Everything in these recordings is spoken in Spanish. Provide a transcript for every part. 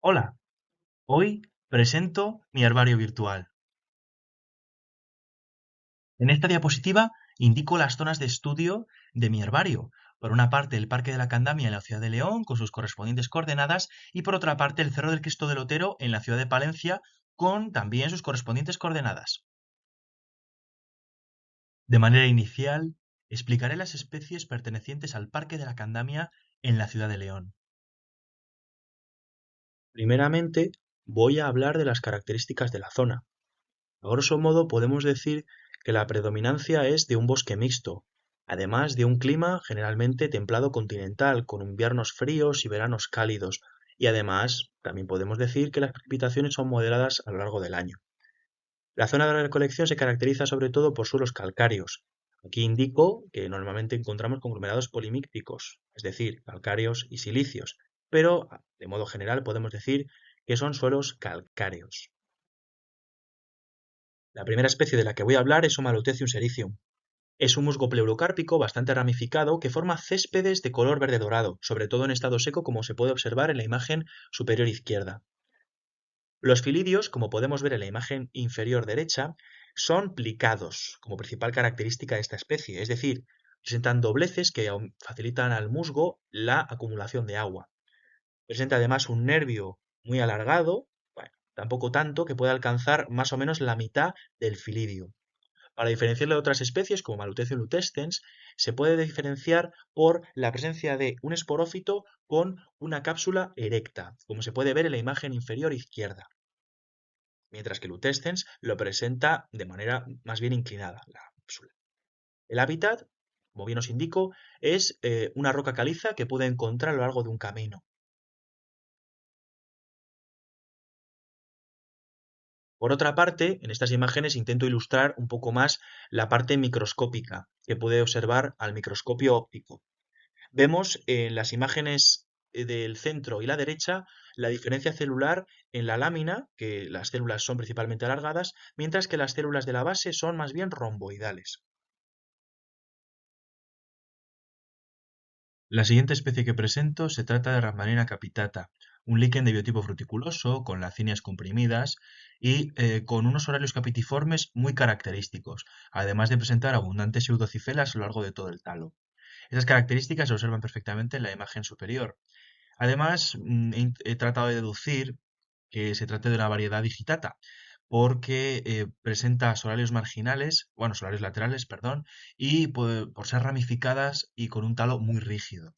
Hola, hoy presento mi herbario virtual. En esta diapositiva indico las zonas de estudio de mi herbario. Por una parte, el Parque de la Candamia en la ciudad de León, con sus correspondientes coordenadas, y por otra parte, el Cerro del Cristo del Otero en la ciudad de Palencia, con también sus correspondientes coordenadas. De manera inicial, explicaré las especies pertenecientes al Parque de la Candamia en la ciudad de León. Primeramente, voy a hablar de las características de la zona. A grosso modo podemos decir que la predominancia es de un bosque mixto, además de un clima generalmente templado continental, con inviernos fríos y veranos cálidos, y además también podemos decir que las precipitaciones son moderadas a lo largo del año. La zona de recolección se caracteriza sobre todo por suelos calcáreos. Aquí indico que normalmente encontramos conglomerados polimícticos, es decir, calcáreos y silíceos, pero de modo general podemos decir que son suelos calcáreos. La primera especie de la que voy a hablar es Humalotecium sericium. Es un musgo pleurocárpico bastante ramificado que forma céspedes de color verde dorado, sobre todo en estado seco, como se puede observar en la imagen superior izquierda. Los filidios, como podemos ver en la imagen inferior derecha, son plicados, como principal característica de esta especie, es decir, presentan dobleces que facilitan al musgo la acumulación de agua. Presenta además un nervio muy alargado, bueno, tampoco tanto, que puede alcanzar más o menos la mitad del filidio. Para diferenciarlo de otras especies, como Malutecium lutescens, se puede diferenciar por la presencia de un esporófito con una cápsula erecta, como se puede ver en la imagen inferior izquierda, mientras que lutescens lo presenta de manera más bien inclinada, la cápsula. El hábitat, como bien os indico, es una roca caliza que puede encontrar a lo largo de un camino. Por otra parte, en estas imágenes intento ilustrar un poco más la parte microscópica que puede observar al microscopio óptico. Vemos en las imágenes del centro y la derecha la diferencia celular en la lámina, que las células son principalmente alargadas, mientras que las células de la base son más bien romboidales. La siguiente especie que presento se trata de Rhamnarina capitata, un líquen de biotipo fruticuloso, con lacinias comprimidas y con unos horarios capitiformes muy característicos, además de presentar abundantes pseudocifelas a lo largo de todo el talo. Esas características se observan perfectamente en la imagen superior. Además, he tratado de deducir que se trata de una variedad digitata, porque presenta solarios marginales, bueno, solarios laterales, perdón, y por ser ramificadas y con un talo muy rígido.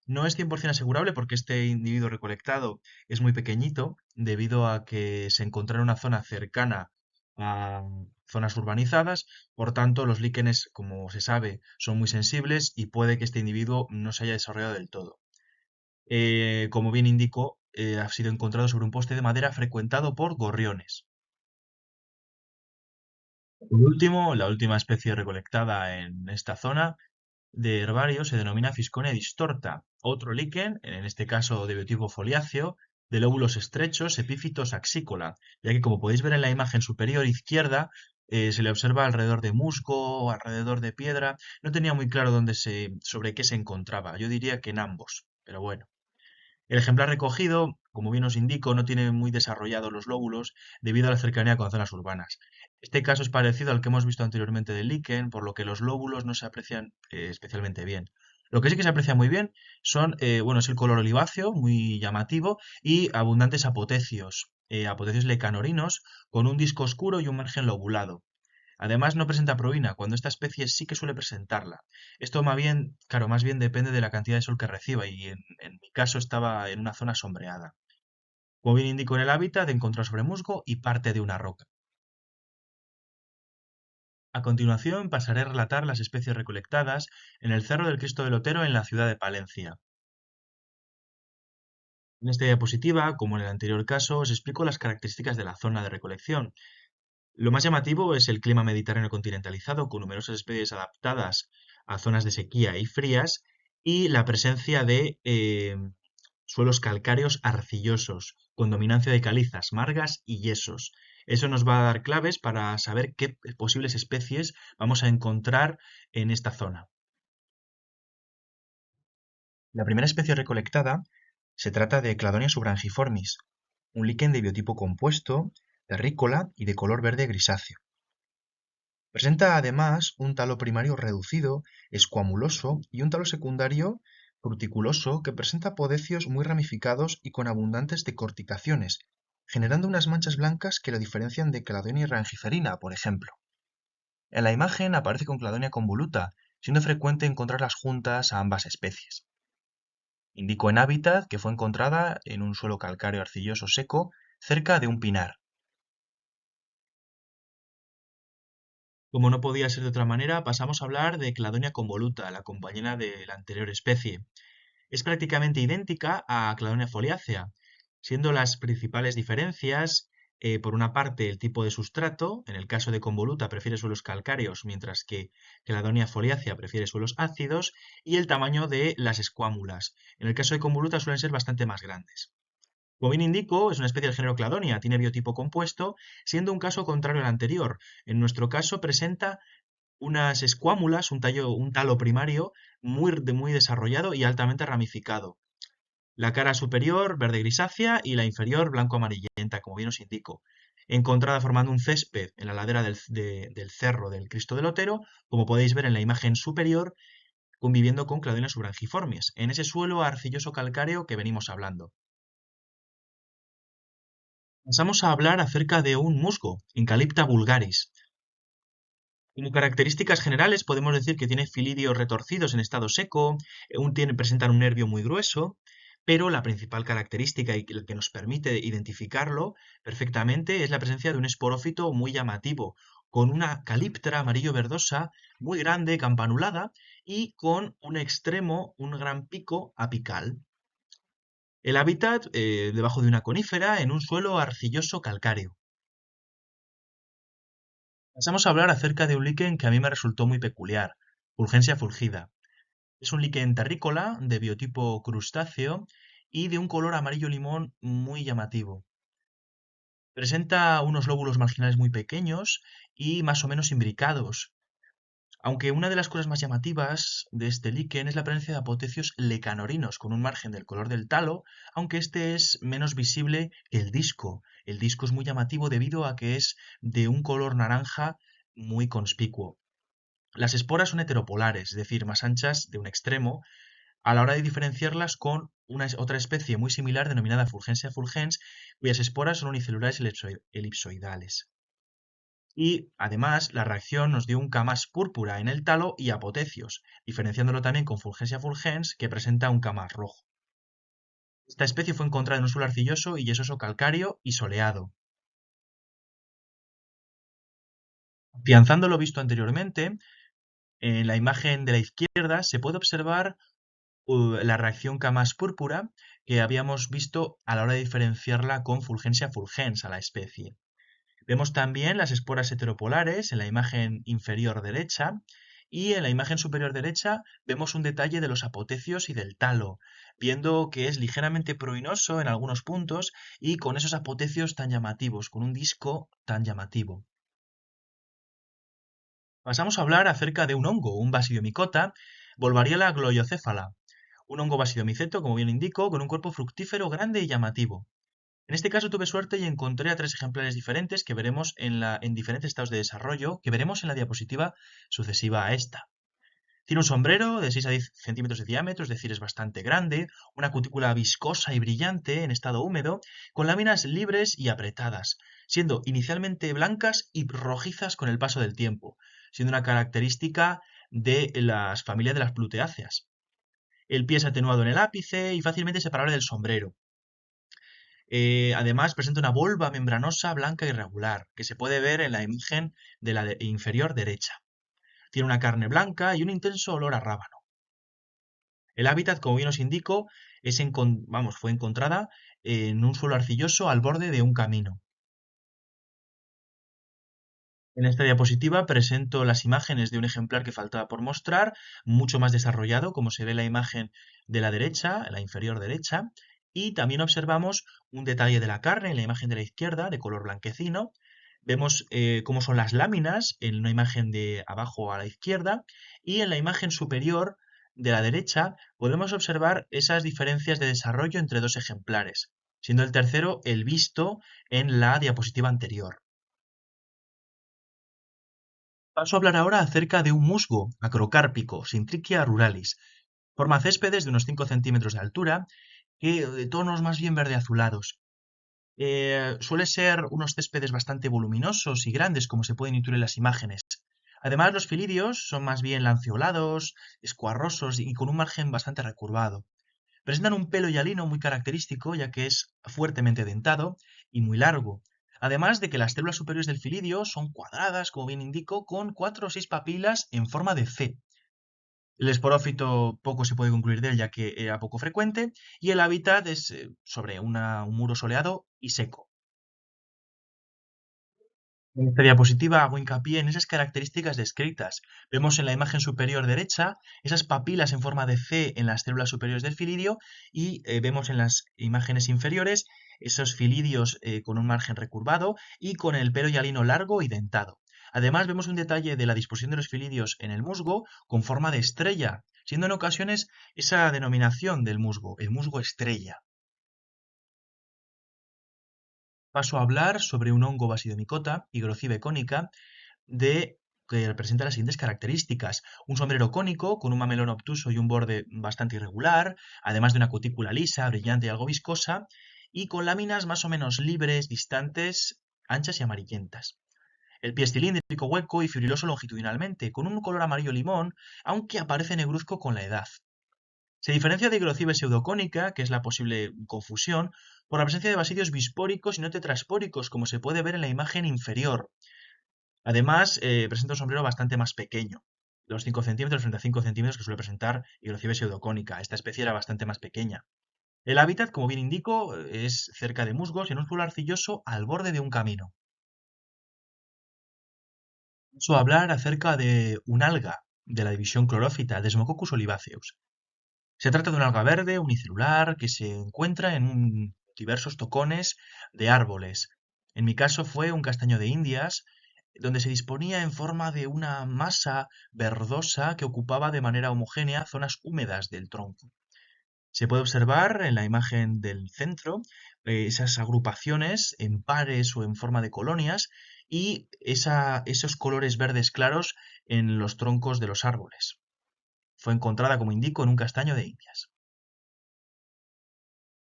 No es 100% asegurable porque este individuo recolectado es muy pequeñito, debido a que se encontró en una zona cercana a zonas urbanizadas, por tanto los líquenes, como se sabe, son muy sensibles y puede que este individuo no se haya desarrollado del todo. Como bien indico, ha sido encontrado sobre un poste de madera frecuentado por gorriones. Por último, la última especie recolectada en esta zona de herbario se denomina Fisconia distorta, otro líquen, en este caso de biotipo foliáceo, de lóbulos estrechos, epífitos axícola, ya que como podéis ver en la imagen superior izquierda, se le observa alrededor de musgo, alrededor de piedra. No tenía muy claro sobre qué se encontraba. Yo diría que en ambos, pero bueno. El ejemplar recogido, como bien os indico, no tiene muy desarrollados los lóbulos debido a la cercanía con zonas urbanas. Este caso es parecido al que hemos visto anteriormente del líquen, por lo que los lóbulos no se aprecian especialmente bien. Lo que sí que se aprecia muy bien bueno, es el color oliváceo, muy llamativo, y abundantes apotecios, apotecios lecanorinos, con un disco oscuro y un margen lobulado. Además, no presenta proina, cuando esta especie sí que suele presentarla. Esto más bien, claro, más bien depende de la cantidad de sol que reciba y en mi caso estaba en una zona sombreada. Como bien indico en el hábitat, encontró sobre musgo y parte de una roca. A continuación pasaré a relatar las especies recolectadas en el Cerro del Cristo del Otero en la ciudad de Palencia. En esta diapositiva, como en el anterior caso, os explico las características de la zona de recolección. Lo más llamativo es el clima mediterráneo continentalizado, con numerosas especies adaptadas a zonas de sequía y frías, y la presencia de suelos calcáreos arcillosos, con dominancia de calizas, margas y yesos. Eso nos va a dar claves para saber qué posibles especies vamos a encontrar en esta zona. La primera especie recolectada se trata de Cladonia subrangiformis, un líquen de biotipo compuesto, terrícola y de color verde grisáceo. Presenta además un talo primario reducido, escuamuloso y un talo secundario fruticuloso que presenta podecios muy ramificados y con abundantes decorticaciones, generando unas manchas blancas que lo diferencian de Cladonia rangiferina, por ejemplo. En la imagen aparece con Cladonia convoluta, siendo frecuente encontrarlas juntas a ambas especies. Indicó en hábitat que fue encontrada en un suelo calcáreo arcilloso seco cerca de un pinar. Como no podía ser de otra manera, pasamos a hablar de Cladonia convoluta, la compañera de la anterior especie. Es prácticamente idéntica a Cladonia foliácea, siendo las principales diferencias, por una parte, el tipo de sustrato. En el caso de convoluta prefiere suelos calcáreos, mientras que Cladonia foliácea prefiere suelos ácidos, y el tamaño de las escuámulas. En el caso de convoluta suelen ser bastante más grandes. Como bien indico, es una especie del género Cladonia, tiene biotipo compuesto, siendo un caso contrario al anterior. En nuestro caso presenta unas escuámulas, un talo primario muy desarrollado y altamente ramificado. La cara superior verde grisácea y la inferior blanco amarillenta, como bien os indico. Encontrada formando un césped en la ladera del cerro del Cristo del Otero, como podéis ver en la imagen superior, conviviendo con Cladonia subrangiformes, en ese suelo arcilloso calcáreo que venimos hablando. Pasamos a hablar acerca de un musgo, Encalipta vulgaris. Como características generales podemos decir que tiene filidios retorcidos en estado seco, presentan un nervio muy grueso, pero la principal característica y la que nos permite identificarlo perfectamente es la presencia de un esporófito muy llamativo, con una calíptera amarillo-verdosa muy grande, campanulada, y con un extremo, un gran pico apical. El hábitat, debajo de una conífera, en un suelo arcilloso calcáreo. Pasamos a hablar acerca de un líquen que a mí me resultó muy peculiar, Fulgensia fulgida. Es un líquen terrícola de biotipo crustáceo y de un color amarillo limón muy llamativo. Presenta unos lóbulos marginales muy pequeños y más o menos imbricados, aunque una de las cosas más llamativas de este líquen es la presencia de apotecios lecanorinos con un margen del color del talo, aunque este es menos visible que el disco. El disco es muy llamativo debido a que es de un color naranja muy conspicuo. Las esporas son heteropolares, es decir, más anchas de un extremo, a la hora de diferenciarlas con otra especie muy similar denominada Fulgensia fulgens, cuyas esporas son unicelulares elipsoidales. Y además la reacción nos dio un camas púrpura en el talo y apotecios, diferenciándolo también con Fulgensia fulgens, que presenta un camas rojo. Esta especie fue encontrada en un suelo arcilloso y yesoso calcáreo y soleado. Afianzando lo visto anteriormente, en la imagen de la izquierda se puede observar la reacción camas púrpura que habíamos visto a la hora de diferenciarla con Fulgensia fulgens a la especie. Vemos también las esporas heteropolares en la imagen inferior derecha y en la imagen superior derecha vemos un detalle de los apotecios y del talo, viendo que es ligeramente pruinoso en algunos puntos y con esos apotecios tan llamativos, con un disco tan llamativo. Pasamos a hablar acerca de un hongo, un Basidiomycota, Volvariella gloiocéfala, un hongo basidomiceto, como bien indico, con un cuerpo fructífero grande y llamativo. En este caso tuve suerte y encontré a 3 ejemplares diferentes que veremos en diferentes estados de desarrollo, que veremos en la diapositiva sucesiva a esta. Tiene un sombrero de 6 a 10 centímetros de diámetro, es decir, es bastante grande, una cutícula viscosa y brillante en estado húmedo, con láminas libres y apretadas, siendo inicialmente blancas y rojizas con el paso del tiempo, siendo una característica de las familias de las pluteáceas. El pie es atenuado en el ápice y fácilmente separable del sombrero. Además, presenta una volva membranosa blanca irregular, que se puede ver en la imagen de la inferior derecha. Tiene una carne blanca y un intenso olor a rábano. El hábitat, como bien os indico, fue encontrada en un suelo arcilloso al borde de un camino. En esta diapositiva presento las imágenes de un ejemplar que faltaba por mostrar, mucho más desarrollado, como se ve en la imagen de la derecha, en la inferior derecha, y también observamos un detalle de la carne en la imagen de la izquierda, de color blanquecino. Vemos cómo son las láminas en una imagen de abajo a la izquierda, y en la imagen superior de la derecha podemos observar esas diferencias de desarrollo entre 2 ejemplares. siendo el tercero el visto en la diapositiva anterior. Paso a hablar ahora acerca de un musgo acrocárpico, Syntrichia ruralis. Forma céspedes de unos 5 centímetros de altura, de tonos más bien verde azulados. Suele ser unos céspedes bastante voluminosos y grandes, como se pueden intuir en las imágenes. Además, los filidios son más bien lanceolados, escuarrosos y con un margen bastante recurvado. Presentan un pelo hialino muy característico, ya que es fuertemente dentado y muy largo. Además de que las células superiores del filidio son cuadradas, como bien indico, con 4 o 6 papilas en forma de C. El esporófito poco se puede concluir de él, ya que era poco frecuente, y el hábitat es sobre un muro soleado y seco. En esta diapositiva hago hincapié en esas características descritas. Vemos en la imagen superior derecha esas papilas en forma de C en las células superiores del filidio y vemos en las imágenes inferiores esos filidios con un margen recurvado y con el pelo hialino largo y dentado. Además vemos un detalle de la disposición de los filidios en el musgo con forma de estrella, siendo en ocasiones esa denominación del musgo, el musgo estrella. Paso a hablar sobre un hongo basidomicota, Hygrocibe cónica, que presenta las siguientes características. Un sombrero cónico con un mamelón obtuso y un borde bastante irregular, además de una cutícula lisa, brillante y algo viscosa, y con láminas más o menos libres, distantes, anchas y amarillentas. El pie es cilíndrico, hueco y fibriloso longitudinalmente, con un color amarillo limón, aunque aparece negruzco con la edad. Se diferencia de Hygrocibe pseudocónica, que es la posible confusión, por la presencia de basidios bispóricos y no tetraspóricos, como se puede ver en la imagen inferior. Además, presenta un sombrero bastante más pequeño, los 5 centímetros frente a 5 centímetros que suele presentar Hygrocibe pseudocónica. Esta especie era bastante más pequeña. El hábitat, como bien indico, es cerca de musgos y en un suelo arcilloso al borde de un camino. Paso a hablar acerca de un alga de la división clorófita, Desmococcus olivaceus. Se trata de un alga verde unicelular que se encuentra en diversos tocones de árboles. En mi caso fue un castaño de Indias, donde se disponía en forma de una masa verdosa que ocupaba de manera homogénea zonas húmedas del tronco. Se puede observar en la imagen del centro esas agrupaciones en pares o en forma de colonias y esos colores verdes claros en los troncos de los árboles. Fue encontrada, como indico, en un castaño de Indias.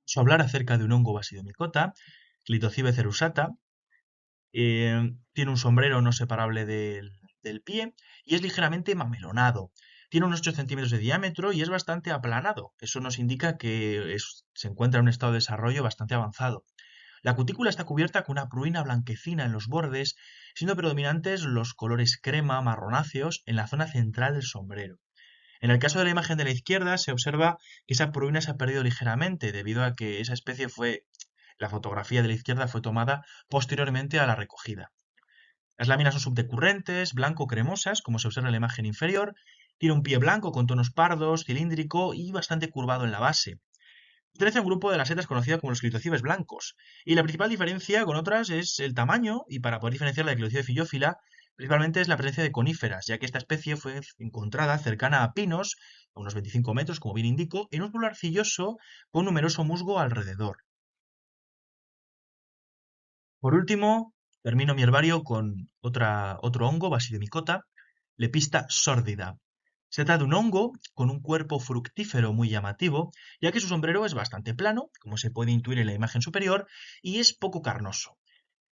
Vamos a hablar acerca de un hongo basidomicota, Clitocibe cerusata. Tiene un sombrero no separable del pie y es ligeramente mamelonado. Tiene unos 8 centímetros de diámetro y es bastante aplanado. Eso nos indica que se encuentra en un estado de desarrollo bastante avanzado. La cutícula está cubierta con una pruina blanquecina en los bordes, siendo predominantes los colores crema, marronáceos en la zona central del sombrero. En el caso de la imagen de la izquierda se observa que esa pruina se ha perdido ligeramente debido a que la fotografía de la izquierda fue tomada posteriormente a la recogida. Las láminas son subdecurrentes, blanco-cremosas, como se observa en la imagen inferior. Tiene un pie blanco con tonos pardos, cilíndrico y bastante curvado en la base. Pertenece a un grupo de las setas conocidas como los clitocibes blancos. Y la principal diferencia con otras es el tamaño, y para poder diferenciarla de Clitocibe fillófila, principalmente es la presencia de coníferas, ya que esta especie fue encontrada cercana a pinos, a unos 25 metros, como bien indico, en un suelo arcilloso con numeroso musgo alrededor. Por último, termino mi herbario con otro hongo, Basidiomycota, Lepista sórdida. Se trata de un hongo con un cuerpo fructífero muy llamativo, ya que su sombrero es bastante plano, como se puede intuir en la imagen superior, y es poco carnoso.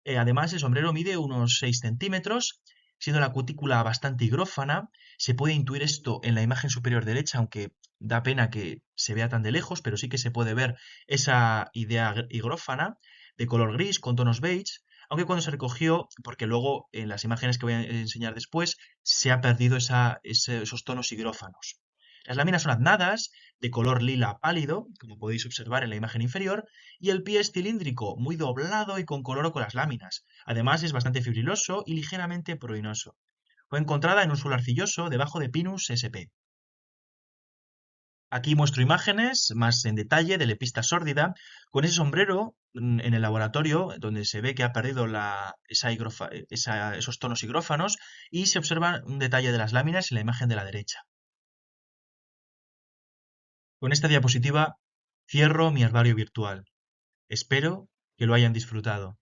Además, el sombrero mide unos 6 centímetros, siendo la cutícula bastante higrófana. Se puede intuir esto en la imagen superior derecha, aunque da pena que se vea tan de lejos, pero sí que se puede ver esa idea higrófana de color gris con tonos beige, aunque cuando se recogió, porque luego en las imágenes que voy a enseñar después, se ha perdido esos tonos higrófanos. Las láminas son aznadas, de color lila pálido, como podéis observar en la imagen inferior, y el pie es cilíndrico, muy doblado y con color con las láminas. Además es bastante fibriloso y ligeramente pruinoso. Fue encontrada en un suelo arcilloso debajo de Pinus sp. Aquí muestro imágenes más en detalle de Lepista sórdida, con ese sombrero en el laboratorio, donde se ve que ha perdido esos tonos higrófanos y se observa un detalle de las láminas en la imagen de la derecha. Con esta diapositiva cierro mi herbario virtual. Espero que lo hayan disfrutado.